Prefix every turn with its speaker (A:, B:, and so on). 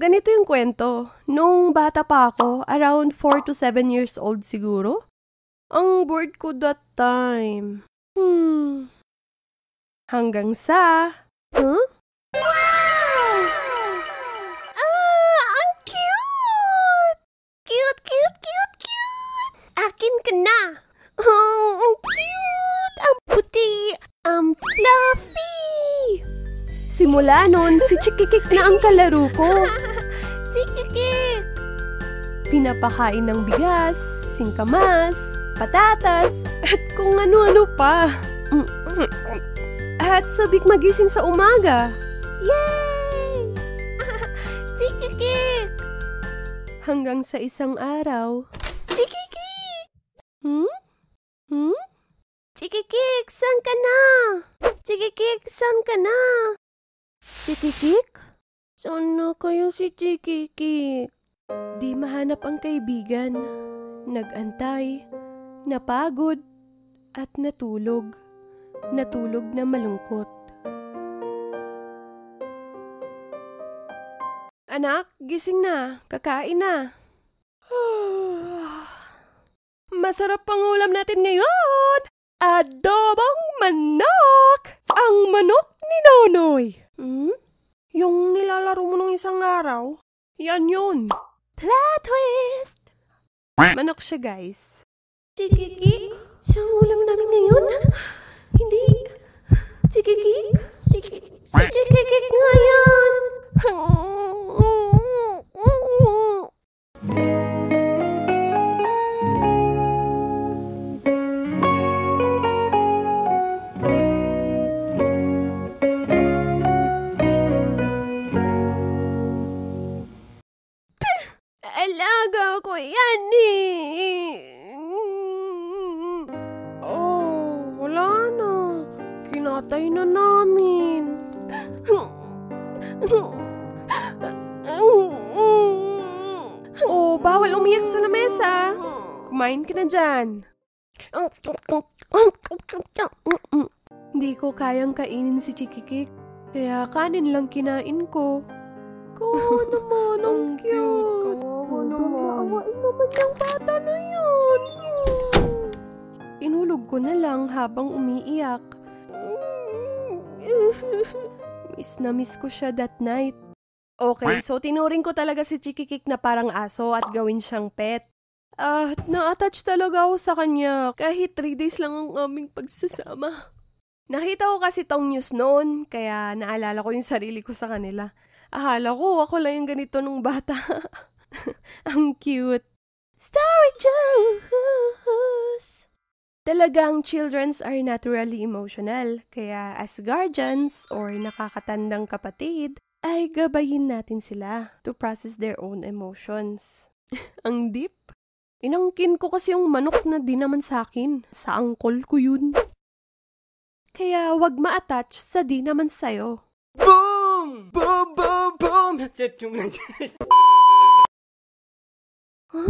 A: ganito yung kwento. Nung bata pa ako, around 4 to 7 years old siguro, ang bored ko that time. Hanggang sa... Huh? Wow! Ang cute! Cute! Akin ka na! Oh, ang cute! Ang puti! Ang fluffy! Simula nun, si Chikikik na ang kalaro ko. Chikikik! Pinapakain ng bigas, singkamas, patatas, at kung ano-ano pa. At sabik magising sa umaga. Yay! Chikikik! Hanggang sa isang araw, Chikikik! Chikikik, saan ka na? Chikikik, saan ka na? Chikikik? Saan na kayo si Chikikik? Di mahanap ang kaibigan. Nag-antay, napagod, at natulog. Natulog na malungkot. Anak, gising na. Kakain na. Masarap pang ulam natin ngayon! Adobong manok! Ang manok ni Nonoy! Yung nilalaro mo nung isang araw? Yan yun! Plot twist! Manok siya, guys. Chikikik? Siyang ulam namin ngayon? Hindi. Chikikik? Si Chikikik nga yan! Alaga ko yan eh. Oh, wala na. Kinatay na namin. Oh, bawal umiyak sa lamesa. Kumain ka na dyan. Hindi ko kayang kainin si Chikikik. Kaya kanin lang kinain ko. Naman, ang cute. Awain naman yung bata na yun. Inulog ko na lang habang umiiyak. Miss na miss ko siya that night. Okay, so tinuring ko talaga si Chikikik na parang aso at gawin siyang pet. At na-attach talaga ako sa kanya kahit 3 days lang ang aming pagsasama. Nakita ko kasi tong news noon, kaya naalala ko yung sarili ko sa kanila. Akala ko ako lang yung ganito nung bata. Ang cute. Story Joes! Talagang childrens are naturally emotional. Kaya as guardians or nakakatandang kapatid, ay gabayin natin sila to process their own emotions. Ang deep. Inangkin ko kasi yung manok na di naman sa akin. Sa angkol ko yun. Kaya wag ma-attach sa di naman sa'yo.
B: Boom! Boom, boom, boom!
A: Huh?